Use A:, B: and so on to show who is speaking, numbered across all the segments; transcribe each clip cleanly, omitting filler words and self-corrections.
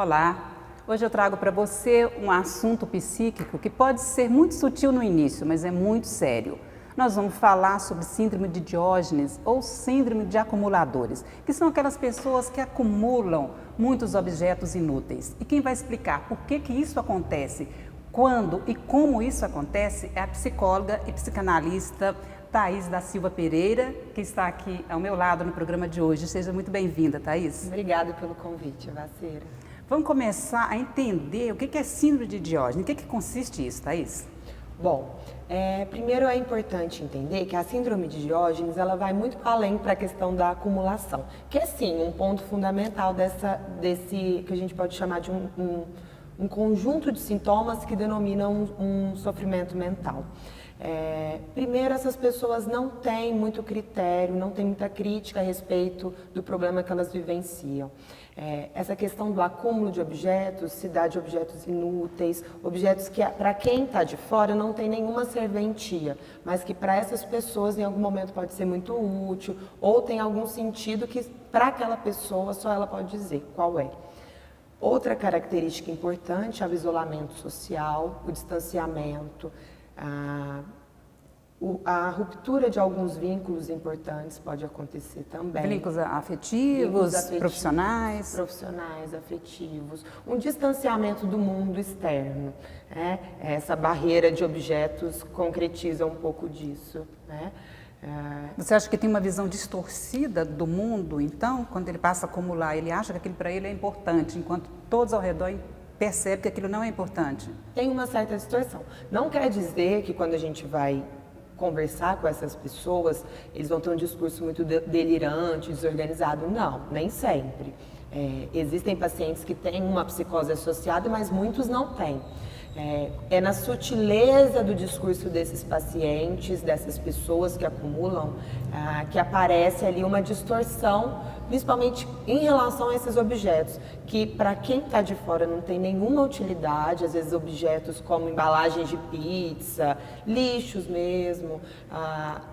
A: Olá, hoje eu trago para você um assunto psíquico que pode ser muito sutil no início, mas é muito sério. Nós vamos falar sobre síndrome de Diógenes ou síndrome de acumuladores, que são aquelas pessoas que acumulam muitos objetos inúteis. E quem vai explicar por que isso acontece, quando e como isso acontece é a psicóloga e psicanalista Thaís da Silva Pereira, que está aqui ao meu lado no programa de hoje. Seja muito bem-vinda, Thaís.
B: Obrigada pelo convite, Vaceira.
A: Vamos começar a entender o que é síndrome de Diógenes, em que consiste isso, Thaís?
B: Bom, primeiro é importante entender que a síndrome de Diógenes ela vai muito além para a questão da acumulação, que é sim um ponto fundamental desse que a gente pode chamar de um conjunto de sintomas que denominam um sofrimento mental. Primeiro, essas pessoas não têm muito critério, não têm muita crítica a respeito do problema que elas vivenciam. Essa questão do acúmulo de objetos, se dá de objetos inúteis, objetos que para quem está de fora não tem nenhuma serventia, mas que para essas pessoas em algum momento pode ser muito útil ou tem algum sentido que para aquela pessoa só ela pode dizer qual é. Outra característica importante é o isolamento social, o distanciamento, a ruptura de alguns vínculos importantes pode acontecer também.
A: Vínculos afetivos, profissionais,
B: afetivos. Um distanciamento do mundo externo. Essa barreira de objetos concretiza um pouco disso.
A: Você acha que tem uma visão distorcida do mundo, então, quando ele passa a acumular, ele acha que aquilo para ele é importante, enquanto todos ao redor percebem que aquilo não é importante?
B: Tem uma certa distorção. Não quer dizer que quando a gente vai conversar com essas pessoas, eles vão ter um discurso muito delirante, desorganizado. Não, nem sempre. Existem pacientes que têm uma psicose associada, mas muitos não têm. É na sutileza do discurso desses pacientes, dessas pessoas que acumulam, que aparece ali uma distorção, principalmente em relação a esses objetos, que para quem está de fora não tem nenhuma utilidade, às vezes objetos como embalagens de pizza, lixos mesmo,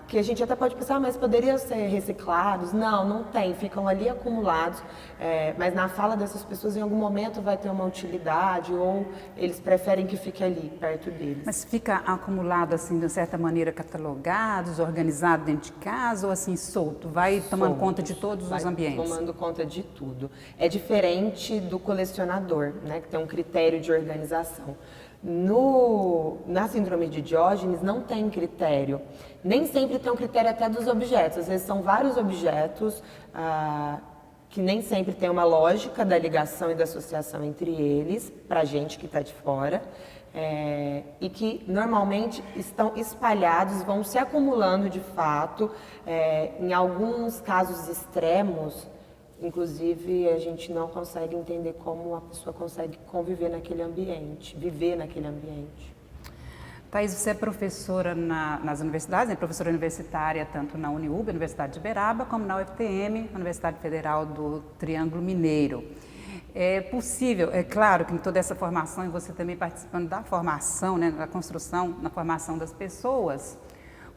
B: que a gente até pode pensar, mas poderiam ser reciclados. Não tem, ficam ali acumulados, mas na fala dessas pessoas em algum momento vai ter uma utilidade ou eles preferem que fique ali, perto deles.
A: Mas fica acumulado assim, de certa maneira, catalogado, desorganizado dentro de casa ou assim, solto? Vai tomando conta de todos os ambientes?
B: Tomando conta de tudo. É diferente do colecionador, né, que tem um critério de organização. Na síndrome de Diógenes não tem critério. Nem sempre tem um critério até dos objetos. Às vezes são vários objetos que nem sempre tem uma lógica da ligação e da associação entre eles, para a gente que está de fora, e que normalmente estão espalhados, vão se acumulando de fato, em alguns casos extremos, inclusive a gente não consegue entender como a pessoa consegue conviver naquele ambiente, viver naquele ambiente.
A: Thaís, você é professora nas universidades, professora universitária tanto na UniUB, Universidade de Uberaba, como na UFTM, Universidade Federal do Triângulo Mineiro. É possível, é claro que em toda essa formação, e você também participando da formação, da construção, na formação das pessoas,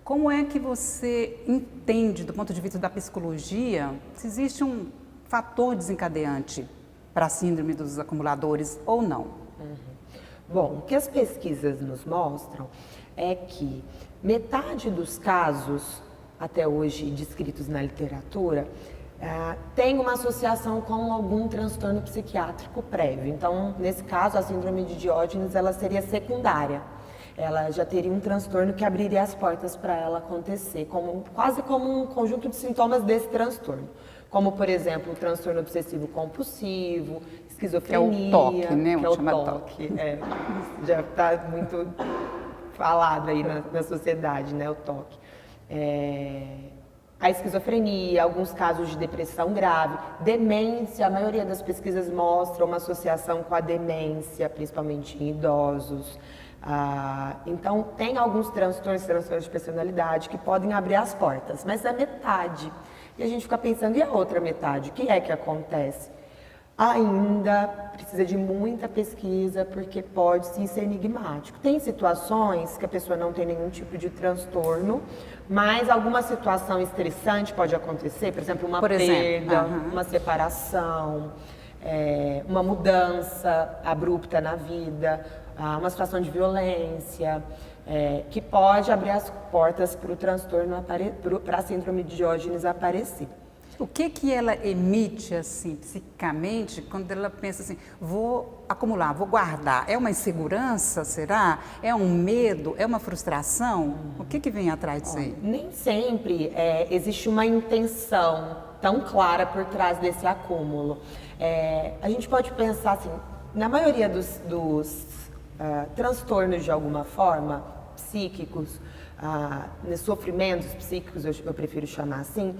A: como é que você entende, do ponto de vista da psicologia, se existe um fator desencadeante para a síndrome dos acumuladores ou não?
B: Bom, o que as pesquisas nos mostram é que metade dos casos, até hoje descritos na literatura, tem uma associação com algum transtorno psiquiátrico prévio. Então, nesse caso, a síndrome de Diógenes ela seria secundária. Ela já teria um transtorno que abriria as portas para ela acontecer, quase como um conjunto de sintomas desse transtorno. Como, por exemplo, o transtorno obsessivo compulsivo, esquizofrenia.
A: Que é o TOC, né?
B: Que é o TOC. Já está muito falado aí na sociedade, né? O TOC. A esquizofrenia, alguns casos de depressão grave, demência, a maioria das pesquisas mostra uma associação com a demência, principalmente em idosos. Então, tem alguns transtornos de personalidade que podem abrir as portas, mas é metade. E a gente fica pensando, e a outra metade? O que é que acontece? Ainda precisa de muita pesquisa, porque pode sim ser enigmático. Tem situações que a pessoa não tem nenhum tipo de transtorno, mas alguma situação estressante pode acontecer, por exemplo, uma perda, uma separação, uma mudança abrupta na vida, uma situação de violência, que pode abrir as portas para o transtorno, para a síndrome de Diógenes aparecer.
A: O que ela emite, assim, psiquicamente, quando ela pensa assim, vou acumular, vou guardar? É uma insegurança, será? É um medo? É uma frustração? O que vem atrás disso aí?
B: Nem sempre existe uma intenção tão clara por trás desse acúmulo. A gente pode pensar assim, na maioria dos transtornos de alguma forma, psíquicos, sofrimentos psíquicos, eu prefiro chamar assim,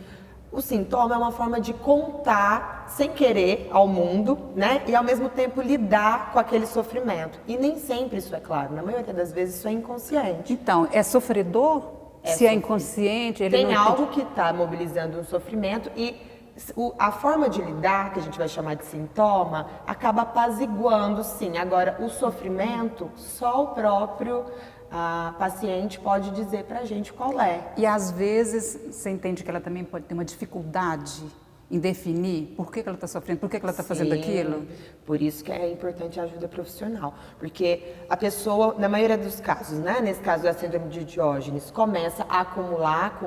B: o sintoma é uma forma de contar sem querer ao mundo, né? E ao mesmo tempo lidar com aquele sofrimento. E nem sempre isso é claro, na maioria das vezes isso é inconsciente.
A: Então, é sofredor? Se é inconsciente, ele
B: tem
A: não
B: algo que está mobilizando um sofrimento e a forma de lidar, que a gente vai chamar de sintoma, acaba apaziguando, sim. Agora, o sofrimento, só o próprio paciente pode dizer pra gente qual é.
A: E às vezes você entende que ela também pode ter uma dificuldade em definir por que ela está sofrendo, por que ela está fazendo aquilo?
B: Por isso que é importante a ajuda profissional. Porque a pessoa, na maioria dos casos, né, nesse caso da síndrome de Diógenes, começa a acumular.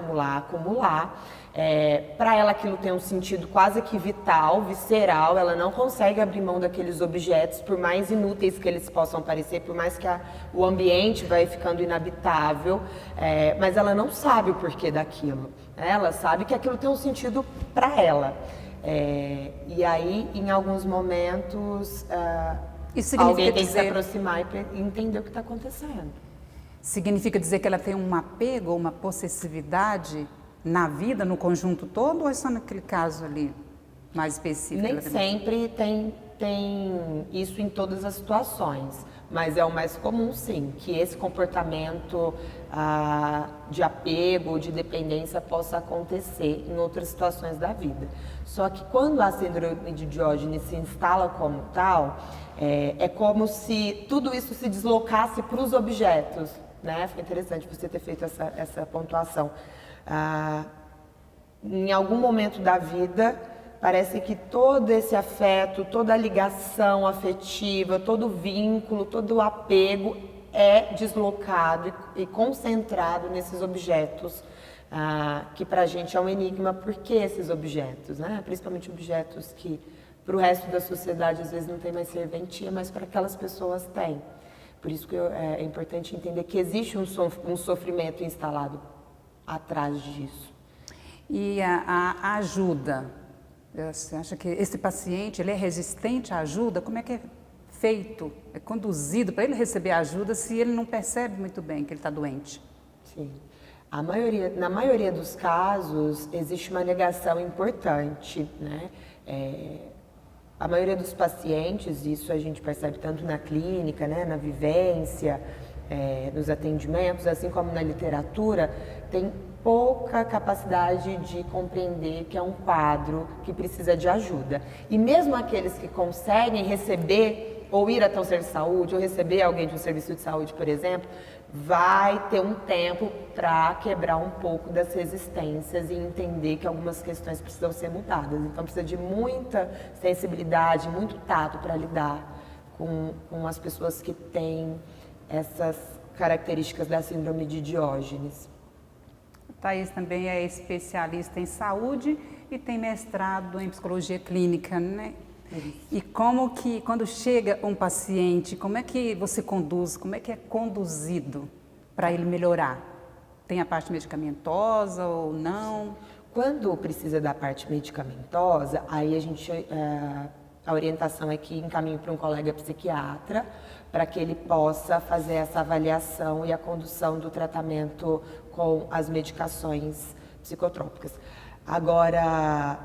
B: Para ela aquilo tem um sentido quase que vital, visceral, ela não consegue abrir mão daqueles objetos, por mais inúteis que eles possam parecer, por mais que o ambiente vai ficando inabitável, mas ela não sabe o porquê daquilo. Ela sabe que aquilo tem um sentido para ela. E aí, em alguns momentos, alguém tem que se aproximar e entender o que está acontecendo.
A: Significa dizer que ela tem um apego, uma possessividade na vida, no conjunto todo, ou é só naquele caso ali mais específico?
B: Nem sempre tem isso em todas as situações, mas é o mais comum, sim, que esse comportamento de apego, de dependência possa acontecer em outras situações da vida. Só que quando a síndrome de Diógenes se instala como tal, é como se tudo isso se deslocasse para os objetos, né? Foi interessante você ter feito essa pontuação. Em algum momento da vida, parece que todo esse afeto, toda a ligação afetiva, todo o vínculo, todo o apego é deslocado e concentrado nesses objetos, que pra gente é um enigma. Por que esses objetos, né? Principalmente objetos que para o resto da sociedade às vezes não tem mais serventia, mas para aquelas pessoas tem. Por isso que é importante entender que existe um sofrimento instalado atrás disso.
A: E a ajuda? Você acha que esse paciente ele é resistente à ajuda? Como é que é feito, é conduzido para ele receber ajuda se ele não percebe muito bem que ele está doente?
B: Sim. Na maioria dos casos, existe uma negação importante, né? A maioria dos pacientes, isso a gente percebe tanto na clínica, né, na vivência, nos atendimentos, assim como na literatura, tem pouca capacidade de compreender que é um quadro que precisa de ajuda. E mesmo aqueles que conseguem receber ou ir até um serviço de saúde, ou receber alguém de um serviço de saúde, por exemplo, vai ter um tempo para quebrar um pouco das resistências e entender que algumas questões precisam ser mudadas. Então precisa de muita sensibilidade, muito tato para lidar com as pessoas que têm essas características da síndrome de Diógenes.
A: Thaís também é especialista em saúde e tem mestrado em psicologia clínica, né? E como que, quando chega um paciente, como é que você conduz, como é que é conduzido para ele melhorar? Tem a parte medicamentosa ou não?
B: Quando precisa da parte medicamentosa, aí a orientação é que encaminhe para um colega psiquiatra, para que ele possa fazer essa avaliação e a condução do tratamento com as medicações psicotrópicas. Agora,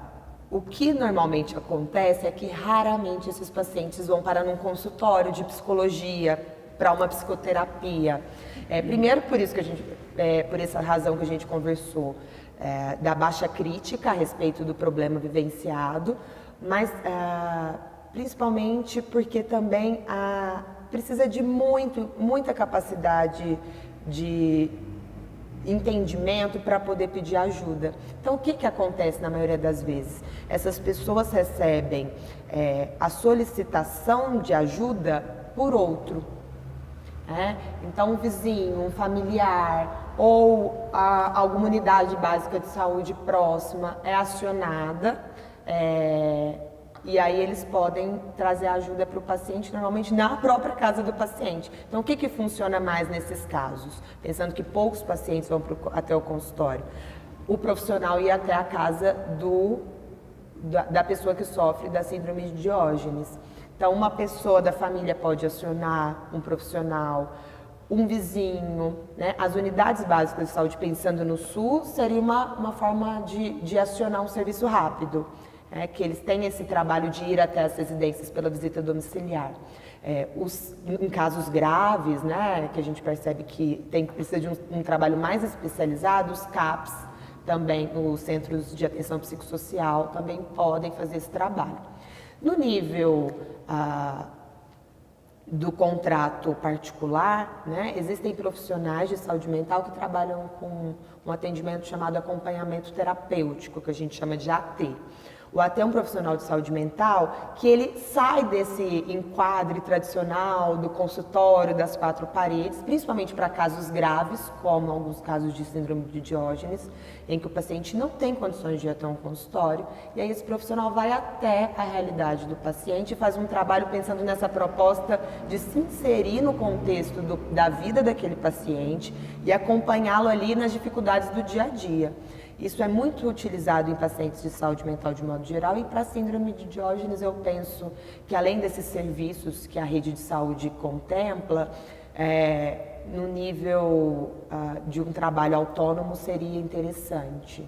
B: o que normalmente acontece é que raramente esses pacientes vão parar num consultório de psicologia para uma psicoterapia. Primeiro por isso que por essa razão que a gente conversou, da baixa crítica a respeito do problema vivenciado, mas principalmente porque também precisa de muita capacidade de entendimento para poder pedir ajuda. Então, o que acontece na maioria das vezes? Essas pessoas recebem a solicitação de ajuda por outro. Então, um vizinho, um familiar ou alguma unidade básica de saúde próxima é acionada e aí eles podem trazer ajuda para o paciente, normalmente na própria casa do paciente. Então, o que funciona mais nesses casos? Pensando que poucos pacientes vão até o consultório. O profissional ir até a casa da pessoa que sofre da síndrome de Diógenes. Então, uma pessoa da família pode acionar um profissional, um vizinho, né? As unidades básicas de saúde, pensando no SUS, seria uma forma de acionar um serviço rápido, que eles têm esse trabalho de ir até as residências pela visita domiciliar. Em casos graves, né, que a gente percebe que precisa de um trabalho mais especializado, os CAPs, também os Centros de Atenção Psicossocial, também podem fazer esse trabalho. No nível do contrato particular, né, existem profissionais de saúde mental que trabalham com um atendimento chamado acompanhamento terapêutico, que a gente chama de AT. O AT é um profissional de saúde mental que ele sai desse enquadre tradicional do consultório, das quatro paredes, principalmente para casos graves, como alguns casos de síndrome de Diógenes, em que o paciente não tem condições de ir até um consultório, e aí esse profissional vai até a realidade do paciente e faz um trabalho pensando nessa proposta de se inserir no contexto da vida daquele paciente e acompanhá-lo ali nas dificuldades do dia a dia. Isso é muito utilizado em pacientes de saúde mental de modo geral, e para a síndrome de Diógenes eu penso que, além desses serviços que a rede de saúde contempla, no nível de um trabalho autônomo seria interessante.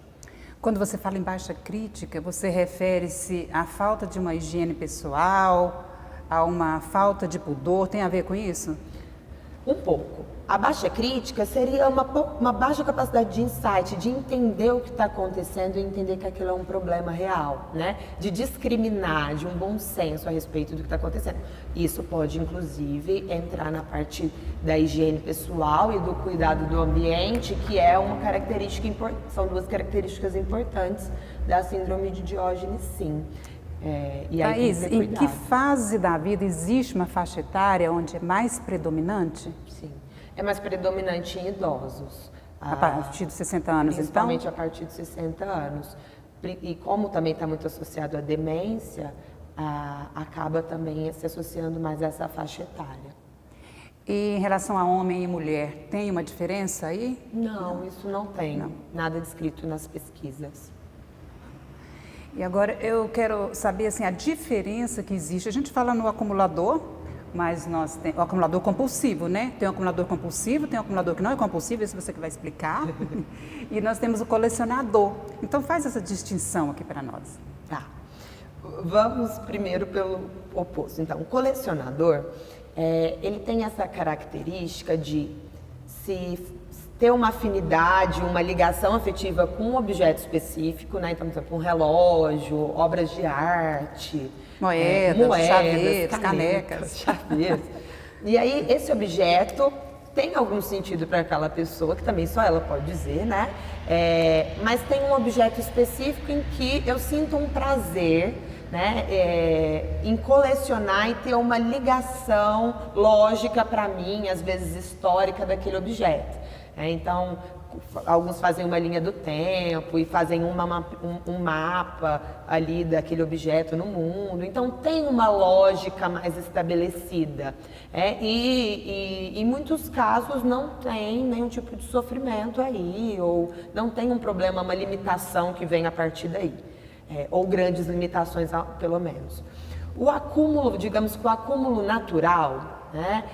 A: Quando você fala em baixa crítica, você refere-se à falta de uma higiene pessoal, a uma falta de pudor, tem a ver com isso?
B: Um pouco. A baixa crítica seria uma baixa capacidade de insight, de entender o que está acontecendo e entender que aquilo é um problema real, né? De discriminar, de um bom senso a respeito do que está acontecendo. Isso pode, inclusive, entrar na parte da higiene pessoal e do cuidado do ambiente, que é uma característica são duas características importantes da síndrome de Diógenes, sim. E aí
A: Thaís, em que fase da vida existe uma faixa etária onde é mais predominante?
B: Sim. É mais predominante em idosos.
A: A partir de 60 anos,
B: principalmente a partir de 60 anos. E como também está muito associado à demência, acaba também se associando mais a essa faixa etária.
A: E em relação a homem e mulher, tem uma diferença aí?
B: Não, isso não tem. Nada descrito nas pesquisas.
A: E agora eu quero saber assim, a diferença que existe. A gente fala no acumulador, mas nós temos o acumulador compulsivo, né? Tem o acumulador compulsivo, tem o acumulador que não é compulsivo, isso você que vai explicar. E nós temos o colecionador. Então faz essa distinção aqui para nós.
B: Tá. Vamos primeiro pelo oposto. Então, o colecionador, ele tem essa característica de ter uma afinidade, uma ligação afetiva com um objeto específico, né? Então, por exemplo, um relógio, obras de arte,
A: moedas, chaveiros, canecas.
B: Chaveiros. E aí, esse objeto tem algum sentido para aquela pessoa, que também só ela pode dizer, né? Mas tem um objeto específico em que eu sinto um prazer, né, em colecionar e ter uma ligação lógica para mim, às vezes histórica, daquele objeto. Então, alguns fazem uma linha do tempo e fazem um mapa ali daquele objeto no mundo. Então, tem uma lógica mais estabelecida. E em muitos casos não tem nenhum tipo de sofrimento aí, ou não tem um problema, uma limitação que vem a partir daí. Ou grandes limitações, pelo menos. O acúmulo, digamos que o acúmulo natural, né?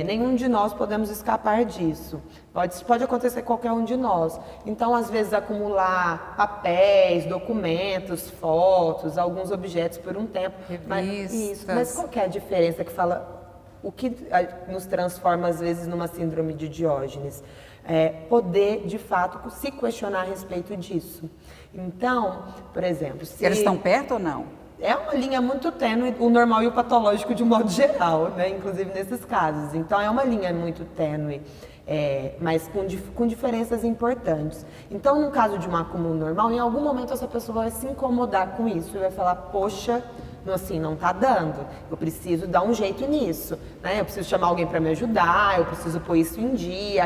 B: Nenhum de nós podemos escapar disso. Pode acontecer qualquer um de nós. Então, às vezes, acumular papéis, documentos, fotos, alguns objetos por um tempo. Mas qual que é a diferença que fala? O que nos transforma, às vezes, numa síndrome de Diógenes? Poder, de fato, se questionar a respeito disso. Então, por exemplo...
A: Eles estão perto ou não?
B: É uma linha muito tênue, o normal e o patológico de um modo geral, né? Inclusive nesses casos. Então, é uma linha muito tênue. mas com diferenças importantes. Então, no caso de um acúmulo normal, em algum momento essa pessoa vai se incomodar com isso e vai falar, poxa, assim, não tá dando, eu preciso dar um jeito nisso, né? Eu preciso chamar alguém para me ajudar, eu preciso pôr isso em dia,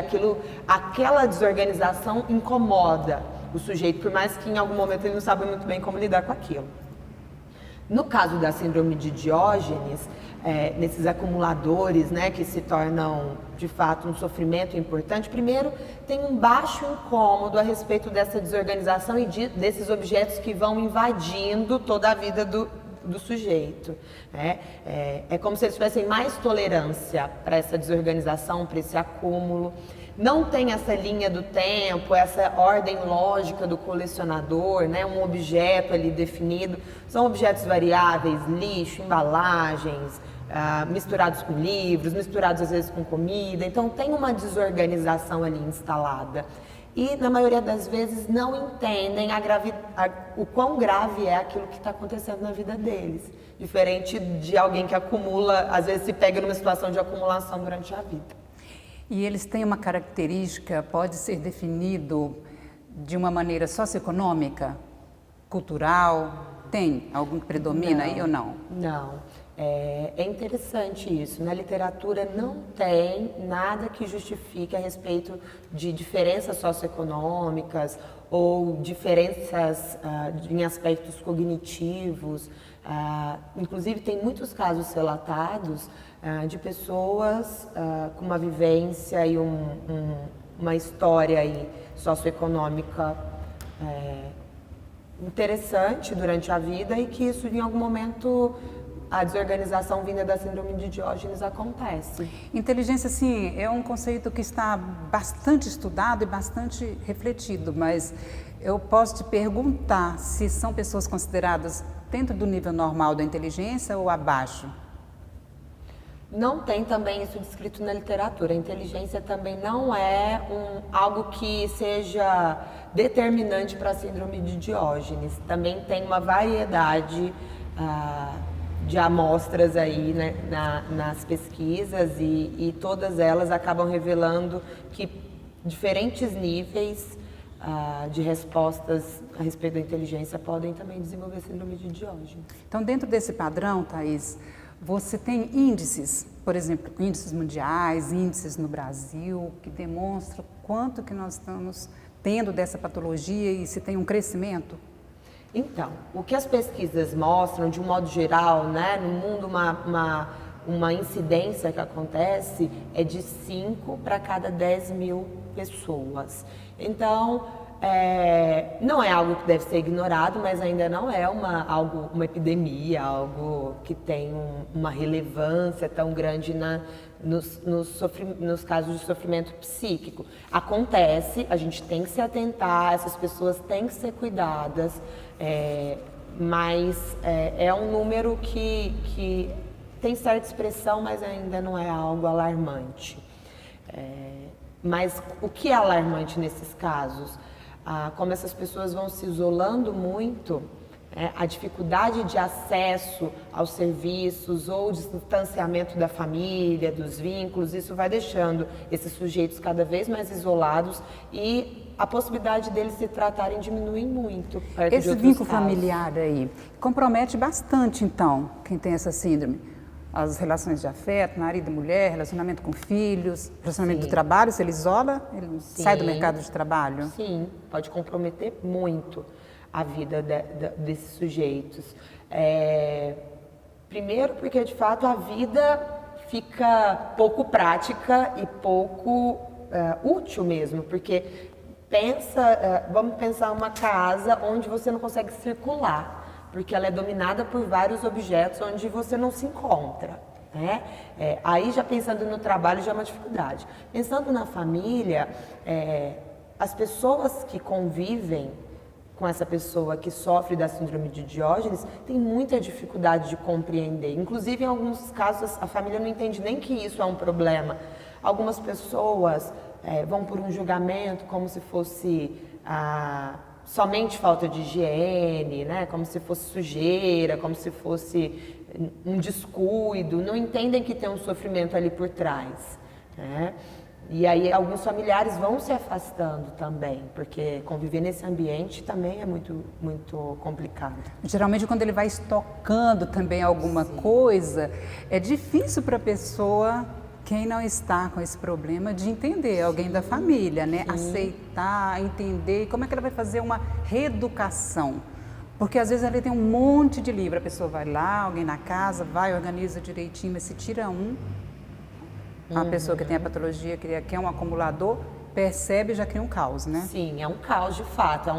B: aquela desorganização incomoda o sujeito, por mais que em algum momento ele não sabe muito bem como lidar com aquilo. No caso da síndrome de Diógenes, nesses acumuladores, né, que se tornam de fato um sofrimento importante, primeiro tem um baixo incômodo a respeito dessa desorganização e desses objetos que vão invadindo toda a vida do sujeito. Né? É como se eles tivessem mais tolerância para essa desorganização, para esse acúmulo. Não tem essa linha do tempo, essa ordem lógica do colecionador, né? Um objeto ali definido. São objetos variáveis, lixo, embalagens, misturados com livros, misturados às vezes com comida. Então tem uma desorganização ali instalada. E na maioria das vezes não entendem o quão grave é aquilo que está acontecendo na vida deles. Diferente de alguém que acumula, às vezes se pega numa situação de acumulação durante a vida.
A: E eles têm uma característica, pode ser definido de uma maneira socioeconômica, cultural? Tem algum que predomina aí ou não?
B: Não. É interessante isso. Na literatura não tem nada que justifique a respeito de diferenças socioeconômicas ou diferenças em aspectos cognitivos. Inclusive, tem muitos casos relatados de pessoas com uma vivência e uma história aí socioeconômica interessante durante a vida e que isso, em algum momento, a desorganização vinda da síndrome de Diógenes acontece.
A: Inteligência, sim, é um conceito que está bastante estudado e bastante refletido, mas eu posso te perguntar se são pessoas consideradas dentro do nível normal da inteligência ou abaixo?
B: Não tem também isso descrito na literatura. A inteligência também não é algo que seja determinante para a síndrome de Diógenes. Também tem uma variedade de amostras aí, né, nas pesquisas e todas elas acabam revelando que diferentes níveis de respostas a respeito da inteligência podem também desenvolver síndrome de Diógenes.
A: Então, dentro desse padrão, Thaís, você tem índices, por exemplo, índices mundiais, índices no Brasil, que demonstram quanto que nós estamos tendo dessa patologia e se tem um crescimento?
B: Então, o que as pesquisas mostram, de um modo geral, né, no mundo, uma incidência que acontece é de 5 para cada 10 mil pessoas. Então, não é algo que deve ser ignorado, mas ainda não é uma epidemia, algo que tem uma relevância tão grande nos casos de sofrimento psíquico. Acontece, a gente tem que se atentar, essas pessoas têm que ser cuidadas, mas é um número que tem certa expressão, mas ainda não é algo alarmante. Mas o que é alarmante nesses casos? Como essas pessoas vão se isolando muito, a dificuldade de acesso aos serviços ou distanciamento da família, dos vínculos, isso vai deixando esses sujeitos cada vez mais isolados e a possibilidade deles se tratarem diminui muito.
A: Esse vínculo familiar aí compromete bastante, então, quem tem essa síndrome. As relações de afeto, marido e mulher, relacionamento com filhos, relacionamento do trabalho, se ele isola, ele sai do mercado de trabalho?
B: Sim, pode comprometer muito a vida desses sujeitos. Primeiro porque, de fato, a vida fica pouco prática e pouco útil mesmo, porque vamos pensar uma casa onde você não consegue circular, porque ela é dominada por vários objetos onde você não se encontra, né? Aí já pensando no trabalho já é uma dificuldade. Pensando na família, as pessoas que convivem com essa pessoa que sofre da síndrome de Diógenes têm muita dificuldade de compreender. Inclusive, em alguns casos, a família não entende nem que isso é um problema. Algumas pessoas vão por um julgamento como se fosse somente falta de higiene, né? Como se fosse sujeira, como se fosse um descuido, não entendem que tem um sofrimento ali por trás, né? E aí alguns familiares vão se afastando também, porque conviver nesse ambiente também é muito, muito complicado.
A: Geralmente quando ele vai estocando também alguma coisa, é difícil para a pessoa, quem não está com esse problema, de entender, alguém da família, né? Aceitar, entender, como é que ela vai fazer uma reeducação. Porque às vezes ali tem um monte de livro, a pessoa vai lá, alguém na casa, vai, organiza direitinho, mas se tira um, a pessoa que tem a patologia, que é um acumulador, percebe e já cria um caos, né?
B: Sim, é um caos de fato.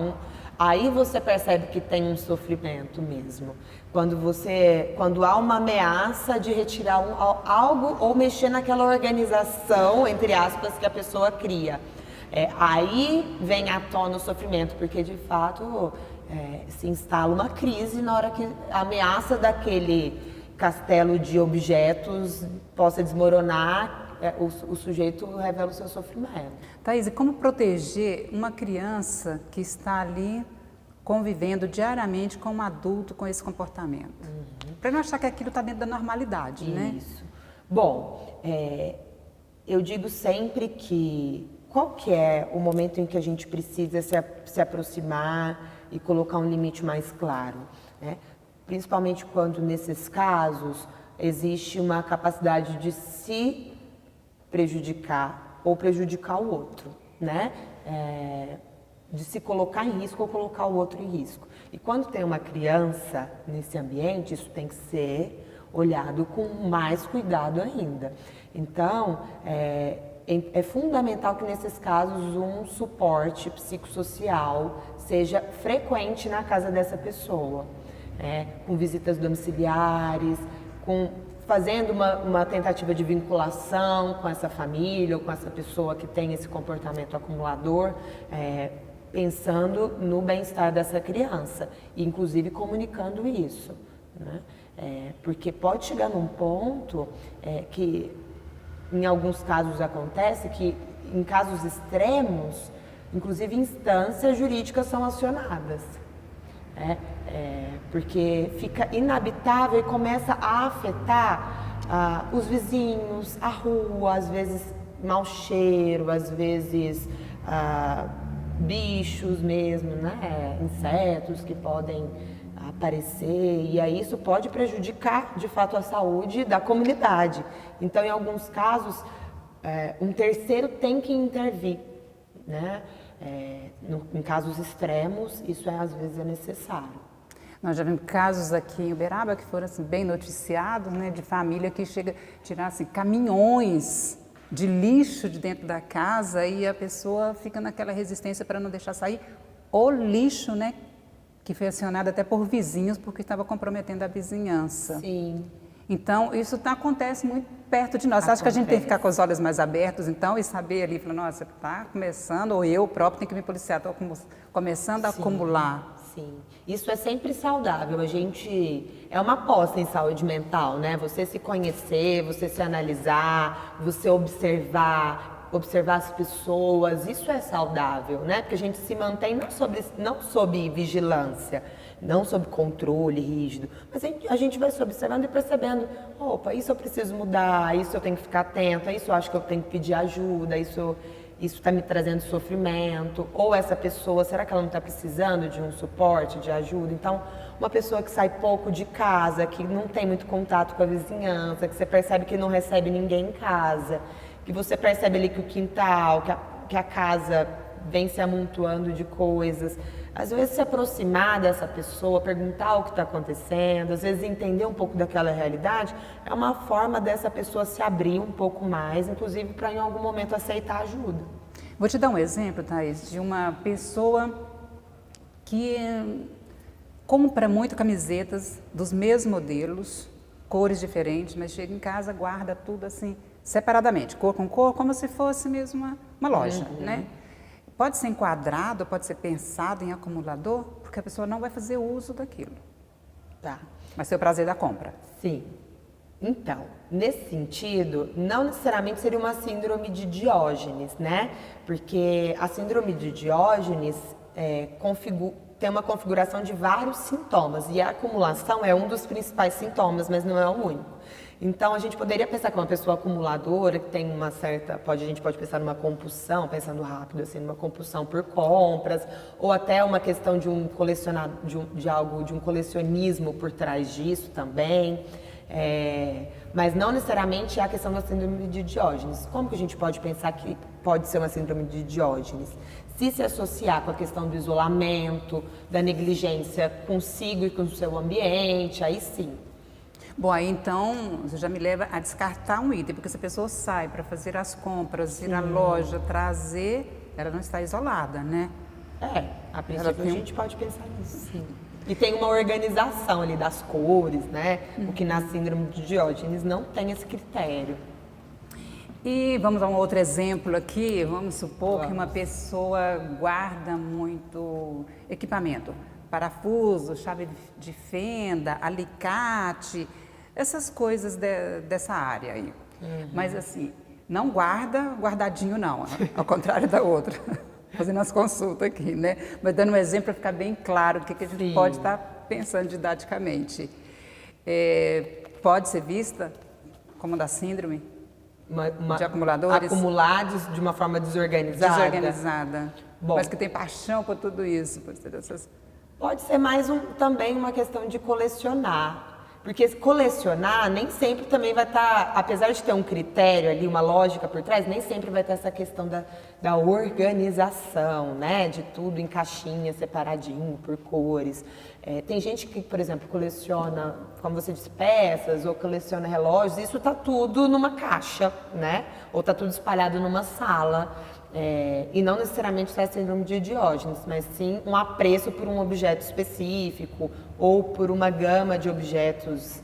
B: Aí você percebe que tem um sofrimento mesmo. Quando há uma ameaça de retirar algo ou mexer naquela organização, entre aspas, que a pessoa cria. Aí vem à tona o sofrimento, porque de fato se instala uma crise na hora que a ameaça daquele castelo de objetos possa desmoronar, o sujeito revela o seu sofrimento.
A: Thaís, e como proteger uma criança que está ali convivendo diariamente com um adulto com esse comportamento? Para não achar que aquilo está dentro da normalidade, né?
B: Isso. Bom, eu digo sempre que qual que é o momento em que a gente precisa se aproximar e colocar um limite mais claro, né? Principalmente quando, nesses casos, existe uma capacidade de se prejudicar ou prejudicar o outro, né? De se colocar em risco ou colocar o outro em risco. E quando tem uma criança nesse ambiente, isso tem que ser olhado com mais cuidado ainda. Então, é fundamental que, nesses casos, um suporte psicossocial seja frequente na casa dessa pessoa. Com visitas domiciliares, fazendo uma tentativa de vinculação com essa família ou com essa pessoa que tem esse comportamento acumulador, pensando no bem-estar dessa criança, inclusive comunicando isso, né? Porque pode chegar num ponto que, em alguns casos, acontece que, em casos extremos, inclusive instâncias jurídicas são acionadas. Porque fica inabitável e começa a afetar os vizinhos, a rua, às vezes mau cheiro, às vezes bichos mesmo, né? Insetos que podem aparecer, e aí isso pode prejudicar de fato a saúde da comunidade. Então, em alguns casos, um terceiro tem que intervir, né? Em casos extremos, isso às vezes é necessário.
A: Nós já vimos casos aqui em Uberaba que foram assim, bem noticiados, né, de família que chega a tirar assim, caminhões de lixo de dentro da casa e a pessoa fica naquela resistência para não deixar sair o lixo, né, que foi acionado até por vizinhos porque estava comprometendo a vizinhança.
B: Sim.
A: Então, isso acontece muito perto de nós. Você acha que a gente tem que ficar com os olhos mais abertos, então, e saber ali, falar, nossa, está começando, ou eu próprio tenho que me policiar, estou começando a acumular.
B: Sim, isso é sempre saudável. É uma aposta em saúde mental, né? Você se conhecer, você se analisar, você observar as pessoas, isso é saudável, né? Porque a gente se mantém não sob vigilância, não sob controle rígido, mas a gente vai se observando e percebendo, opa, isso eu preciso mudar, isso eu tenho que ficar atenta, isso eu acho que eu tenho que pedir ajuda, isso está me trazendo sofrimento, ou essa pessoa, será que ela não está precisando de um suporte, de ajuda? Então, uma pessoa que sai pouco de casa, que não tem muito contato com a vizinhança, que você percebe que não recebe ninguém em casa, que você percebe ali que o quintal, que a casa vem se amontoando de coisas. Às vezes se aproximar dessa pessoa, perguntar o que está acontecendo, às vezes entender um pouco daquela realidade, é uma forma dessa pessoa se abrir um pouco mais, inclusive para em algum momento aceitar ajuda.
A: Vou te dar um exemplo, Thaís, de uma pessoa que compra muito camisetas dos mesmos modelos, cores diferentes, mas chega em casa, guarda tudo assim, separadamente, cor com cor, como se fosse mesmo uma loja, né? Pode ser enquadrado, pode ser pensado em acumulador, porque a pessoa não vai fazer uso daquilo.
B: Tá.
A: Vai ser o prazer da compra.
B: Sim. Então, nesse sentido, não necessariamente seria uma síndrome de Diógenes, né? Porque a síndrome de Diógenes tem uma configuração de vários sintomas e a acumulação é um dos principais sintomas, mas não é o único. Então, a gente poderia pensar que uma pessoa acumuladora, que tem uma certa... a gente pode pensar numa compulsão, pensando rápido, assim, numa compulsão por compras, ou até uma questão de um colecionismo por trás disso também. Mas não necessariamente é a questão da síndrome de Diógenes. Como que a gente pode pensar que pode ser uma síndrome de Diógenes? Se associar com a questão do isolamento, da negligência consigo e com o seu ambiente, aí sim.
A: Bom, aí então você já me leva a descartar um item, porque se a pessoa sai para fazer as compras, ir à loja, trazer, ela não está isolada, né?
B: A princípio a gente pode pensar nisso, sim. E tem uma organização ali das cores, né? O que na síndrome de Diógenes não tem esse critério.
A: E vamos a um outro exemplo aqui. Vamos supor que uma pessoa guarda muito equipamento, parafuso, chave de fenda, alicate, essas coisas dessa área aí. Mas assim, não guardadinho não, ao contrário da outra. Fazendo as consultas aqui, né? Mas dando um exemplo para ficar bem claro o que a gente pode estar pensando didaticamente. Pode ser vista como da síndrome de acumuladores?
B: Acumulados de uma forma desorganizada?
A: Desorganizada.
B: Bom,
A: mas que tem paixão por tudo isso.
B: Pode ser mais também uma questão de colecionar. Porque colecionar nem sempre também vai estar, apesar de ter um critério ali, uma lógica por trás, nem sempre vai ter essa questão da organização, né? De tudo em caixinha, separadinho, por cores. Tem gente que, por exemplo, coleciona, como você disse, peças ou coleciona relógios, isso está tudo numa caixa, né? Ou está tudo espalhado numa sala. E não necessariamente é síndrome de Diógenes, mas sim um apreço por um objeto específico ou por uma gama de objetos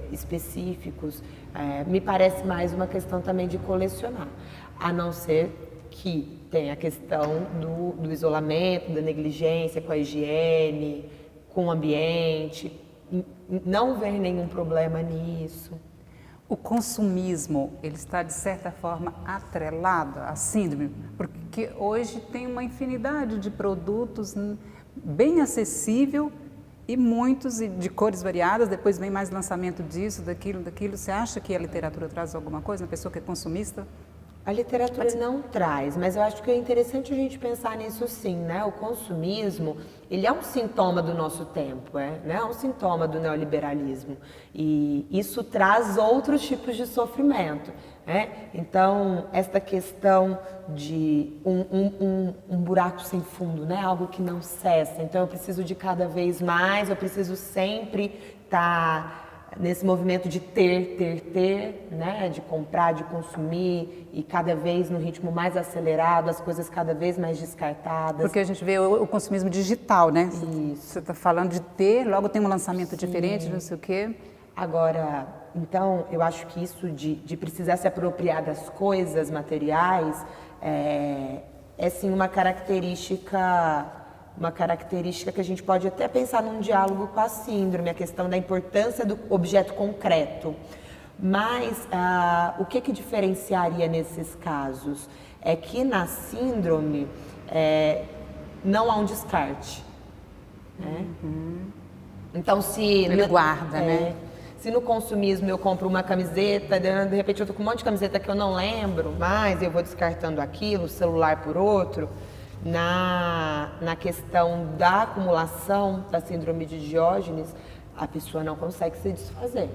B: específicos. Me parece mais uma questão também de colecionar, a não ser que tenha a questão do isolamento, da negligência com a higiene, com o ambiente, não ver nenhum problema nisso.
A: O consumismo, ele está, de certa forma, atrelado à síndrome, porque hoje tem uma infinidade de produtos bem acessível e muitos de cores variadas, depois vem mais lançamento disso, daquilo. Você acha que a literatura traz alguma coisa na pessoa que é consumista?
B: A literatura não traz, mas eu acho que é interessante a gente pensar nisso sim, né? O consumismo, ele é um sintoma do nosso tempo, né? É um sintoma do neoliberalismo. E isso traz outros tipos de sofrimento, né? Então, esta questão de um buraco sem fundo, né? Algo que não cessa. Então, eu preciso de cada vez mais, eu preciso sempre estar nesse movimento de ter, né? De comprar, de consumir e cada vez no ritmo mais acelerado, as coisas cada vez mais descartadas.
A: Porque a gente vê o consumismo digital, né?
B: Isso.
A: Você está falando de ter, logo tem um lançamento diferente, não sei o quê.
B: Agora, então, eu acho que isso de precisar se apropriar das coisas materiais é sim uma característica que a gente pode até pensar num diálogo com a síndrome, a questão da importância do objeto concreto. Mas o que diferenciaria nesses casos? É que na síndrome não há um descarte. Né? Então, se...
A: Ele guarda, né?
B: Se no consumismo eu compro uma camiseta, de repente eu tô com um monte de camiseta que eu não lembro mais, eu vou descartando aquilo, o celular por outro... Na questão da acumulação da síndrome de Diógenes, a pessoa não consegue se desfazer.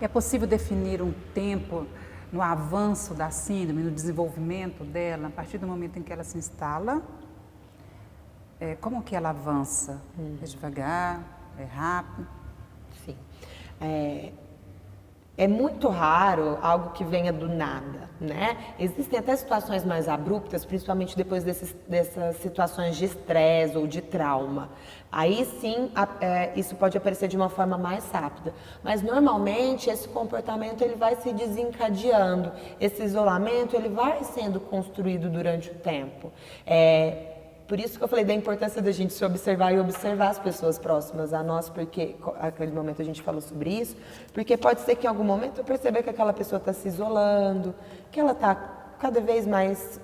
A: É possível definir um tempo no avanço da síndrome, no desenvolvimento dela, a partir do momento em que ela se instala? Como que ela avança? É devagar? É rápido?
B: Sim. É muito raro algo que venha do nada, né? Existem até situações mais abruptas, principalmente depois dessas situações de estresse ou de trauma. Aí sim, isso pode aparecer de uma forma mais rápida. Mas normalmente esse comportamento ele vai se desencadeando. Esse isolamento ele vai sendo construído durante o tempo. Por isso que eu falei da importância da gente se observar e observar as pessoas próximas a nós, porque naquele momento a gente falou sobre isso, porque pode ser que em algum momento eu perceba que aquela pessoa está se isolando, que ela está cada vez mais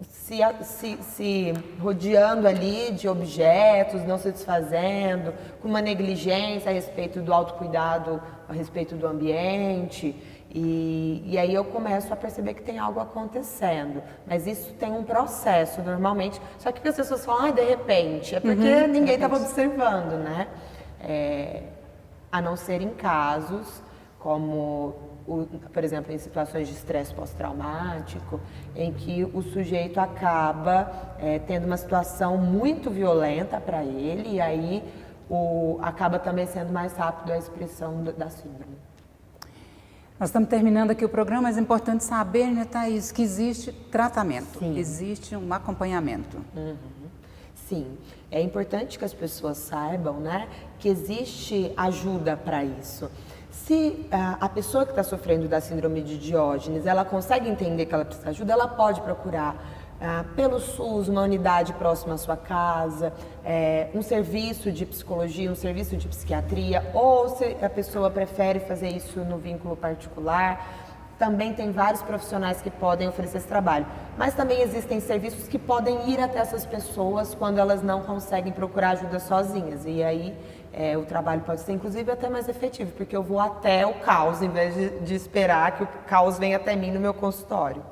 B: se rodeando ali de objetos, não se desfazendo, com uma negligência a respeito do autocuidado, a respeito do ambiente. E aí eu começo a perceber que tem algo acontecendo. Mas isso tem um processo, normalmente. Só que as pessoas falam, de repente, é porque ninguém estava observando, né? A não ser em casos como, por exemplo, em situações de estresse pós-traumático, em que o sujeito acaba tendo uma situação muito violenta para ele, e aí acaba também sendo mais rápido a expressão da síndrome.
A: Nós estamos terminando aqui o programa, mas é importante saber, né, Thaís, que existe tratamento,
B: Sim.
A: Existe um acompanhamento.
B: Sim, é importante que as pessoas saibam, né, que existe ajuda para isso. Se a pessoa que está sofrendo da síndrome de Diógenes, ela consegue entender que ela precisa de ajuda, ela pode procurar pelo SUS, uma unidade próxima à sua casa, um serviço de psicologia, um serviço de psiquiatria, ou se a pessoa prefere fazer isso no vínculo particular, também tem vários profissionais que podem oferecer esse trabalho. Mas também existem serviços que podem ir até essas pessoas quando elas não conseguem procurar ajuda sozinhas. E aí o trabalho pode ser, inclusive, até mais efetivo, porque eu vou até o caos, em vez de esperar que o caos venha até mim no meu consultório.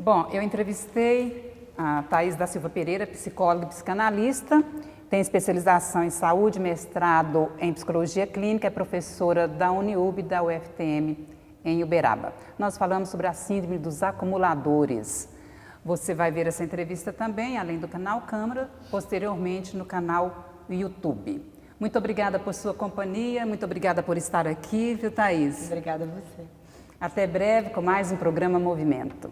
A: Bom, eu entrevistei a Thaís da Silva Pereira, psicóloga e psicanalista, tem especialização em saúde, mestrado em psicologia clínica, é professora da Uniub e da UFTM em Uberaba. Nós falamos sobre a síndrome dos acumuladores. Você vai ver essa entrevista também, além do canal Câmara, posteriormente no canal YouTube. Muito obrigada por sua companhia, muito obrigada por estar aqui, viu, Thaís?
B: Obrigada a você.
A: Até breve com mais um programa Movimento.